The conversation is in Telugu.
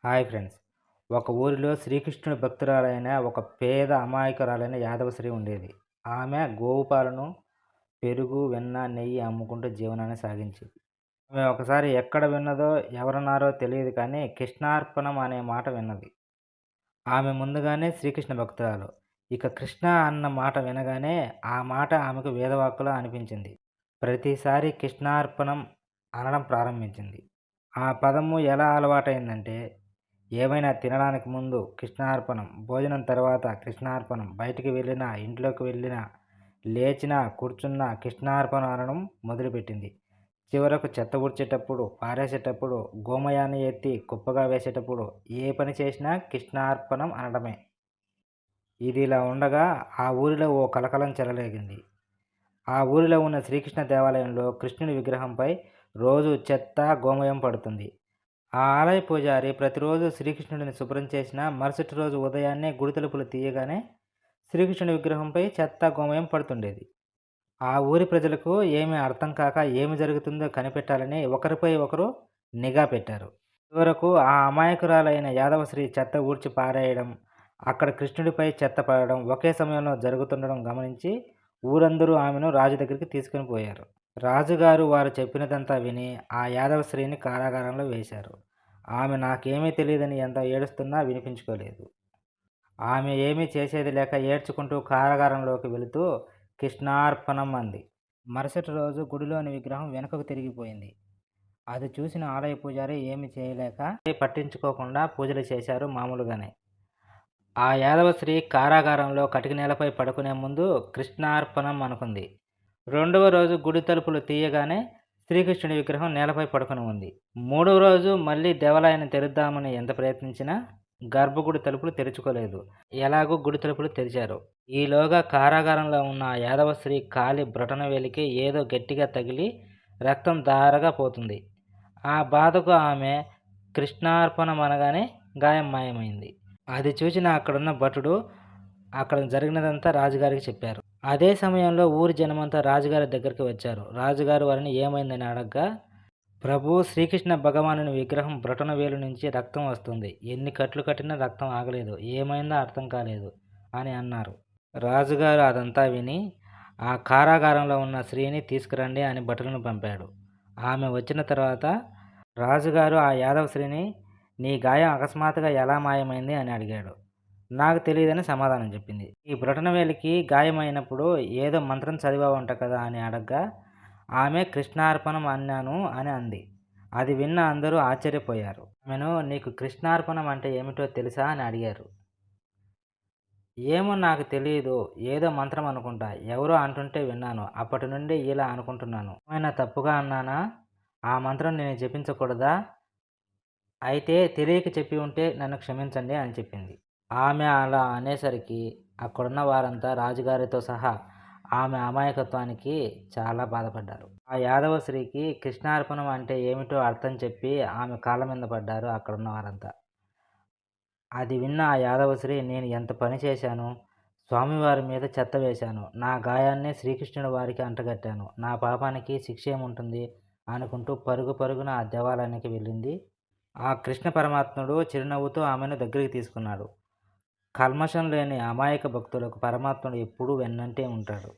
Hi friends. ఒక ఊరిలో శ్రీకృష్ణుడి భక్తురాలైన ఒక పేద అమాయకురాలైన యాదవశ్రీ ఉండేది. ఆమె గోవు పాలను, పెరుగు, వెన్న, నెయ్యి అమ్ముకుంటూ జీవనాన్ని సాగించేది. ఆమె ఒకసారి ఎక్కడ విన్నదో, ఎవరన్నారో తెలియదు కానీ కృష్ణార్పణం అనే మాట విన్నది. ఆమె ముందుగానే శ్రీకృష్ణ భక్తురాలు. ఇక కృష్ణ అన్న మాట వినగానే ఆ మాట ఆమెకు వేదవాక్కులా అనిపించింది. ప్రతిసారి కృష్ణార్పణం అనడం ప్రారంభించింది. ఆ పదము ఎలా అలవాటైందంటే, ఏమైనా తినడానికి ముందు కృష్ణార్పణం, భోజనం తర్వాత కృష్ణార్పణం, బయటికి వెళ్ళినా, ఇంట్లోకి వెళ్ళినా, లేచినా, కూర్చున్నా కృష్ణార్పణం అనడం మొదలుపెట్టింది. చివరకు చెత్త ఊడ్చేటప్పుడు, పారేసేటప్పుడు, గోమయాన్ని ఎత్తి కుప్పగా వేసేటప్పుడు ఏ పని చేసినా కృష్ణార్పణం అనడమే. ఇదిలా ఉండగా ఆ ఊరిలో ఓ కలకలం చెలరేగింది. ఆ ఊరిలో ఉన్న శ్రీకృష్ణ దేవాలయంలో కృష్ణుని విగ్రహంపై రోజు చెత్త, గోమయం పడుతుంది. ఆ ఆలయ పూజారి ప్రతిరోజు శ్రీకృష్ణుడిని శుభ్రం చేసినా మరుసటి రోజు ఉదయాన్నే గుడి తలుపులు తీయగానే శ్రీకృష్ణుడి విగ్రహంపై చెత్త, గోమయం పడుతుండేది. ఆ ఊరి ప్రజలకు ఏమీ అర్థం కాక ఏమి జరుగుతుందో కనిపెట్టాలని ఒకరిపై ఒకరు నిఘా పెట్టారు. చివరకు ఆ అమాయకురాలైన యాదవశ్రీ చెత్త ఊడ్చి పారేయడం, అక్కడ కృష్ణుడిపై చెత్త పడడం ఒకే సమయంలో జరుగుతుండడం గమనించి ఊరందరూ ఆమెను రాజు దగ్గరికి తీసుకుని పోయారు. రాజుగారు వారు చెప్పినదంతా విని ఆ యాదవశ్రీని కారాగారంలో వేశారు. ఆమె నాకేమీ తెలియదని ఎంత ఏడుస్తున్నా వినిపించుకోలేదు. ఆమె ఏమీ చేసేది లేక ఏడ్చుకుంటూ కారాగారంలోకి వెళుతూ కృష్ణార్పణం అంది. మరుసటి రోజు గుడిలోని విగ్రహం వెనుకకు తిరిగిపోయింది. అది చూసిన ఆలయ పూజారి ఏమీ చేయలేక పట్టించుకోకుండా పూజలు చేశారు మామూలుగానే. ఆ యాదవశ్రీ కారాగారంలో కటిక నేలపై పడుకునే ముందు కృష్ణార్పణం అనుకుంది. రెండవ రోజు గుడి తలుపులు తీయగానే శ్రీకృష్ణుడి విగ్రహం నేలపై పడుకుని ఉంది. మూడవ రోజు మళ్ళీ దేవాలయాన్ని తెరుద్దామని ఎంత ప్రయత్నించినా గర్భగుడి తలుపులు తెరుచుకోలేదు. ఎలాగో గుడి తలుపులు తెరిచారు. ఈలోగా కారాగారంలో ఉన్న ఆ యాదవశ్రీ కాలి బ్రొటనవేలికి ఏదో గట్టిగా తగిలి రక్తం ధారగా పోతుంది. ఆ బాధకు ఆమె కృష్ణార్పణం అనగానే గాయం మాయమైంది. అది చూసిన అక్కడున్న భటుడు అక్కడ జరిగినదంతా రాజుగారికి చెప్పారు. అదే సమయంలో ఊరి జనమంతా రాజుగారి దగ్గరికి వచ్చారు. రాజుగారు వారిని ఏమైందని అడగ్గా, ప్రభు, శ్రీకృష్ణ భగవానుని విగ్రహం బ్రొటనవేలు నుంచి రక్తం వస్తుంది. ఎన్ని కట్లు కట్టినా రక్తం ఆగలేదు. ఏమైందో అర్థం కాలేదు అని అన్నారు. రాజుగారు అదంతా విని ఆ కారాగారంలో ఉన్న స్త్రీని తీసుకురండి అని భటులను పంపాడు. ఆమె వచ్చిన తర్వాత రాజుగారు ఆ యాదవ స్త్రీని, నీ గాయం అకస్మాత్తుగా ఎలా మాయమైంది అని అడిగాడు. నాకు తెలియదని సమాధానం చెప్పింది. ఈ బ్రొటనవేలికి గాయమైనప్పుడు ఏదో మంత్రం చదివావంట కదా అని అడగ్గా, ఆమె కృష్ణార్పణం అన్నాను అని అంది. అది విన్న అందరూ ఆశ్చర్యపోయారు. ఆమెను, నీకు కృష్ణార్పణం అంటే ఏమిటో తెలుసా అని అడిగారు. ఏమో నాకు తెలియదు, ఏదో మంత్రం అనుకుంటా, ఎవరో అంటుంటే విన్నాను, అప్పటి నుండి ఇలా అనుకుంటున్నాను. ఏమైనా తప్పుగా అన్నానా? ఆ మంత్రం నేను జపించకూడదా? అయితే తెలియక చెప్పి ఉంటే నన్ను క్షమించండి అని చెప్పింది. ఆమె అలా అనేసరికి అక్కడున్న వారంతా రాజుగారితో సహా ఆమె అమాయకత్వానికి చాలా బాధపడ్డారు. ఆ యాదవ స్త్రీకి కృష్ణార్పణం అంటే ఏమిటో అర్థం చెప్పి ఆమె కాళ్ళ మీద పడ్డారు అక్కడున్న వారంతా. అది విన్న ఆ యాదవశ్రీ, నేను ఎంత పని చేశాను, స్వామివారి మీద చెత్త వేశాను, నా గాయాన్నే శ్రీకృష్ణుడి వారికి అంటగట్టాను, నా పాపానికి శిక్ష ఏముంటుంది అనుకుంటూ పరుగు పరుగున ఆ దేవాలయానికి వెళ్ళింది. ఆ కృష్ణ పరమాత్ముడు చిరునవ్వుతో ఆమెను దగ్గరికి తీసుకున్నాడు. కల్మషం లేని అమాయక భక్తులకు పరమాత్ముడు ఎప్పుడూ వెన్నంటే ఉంటాడు.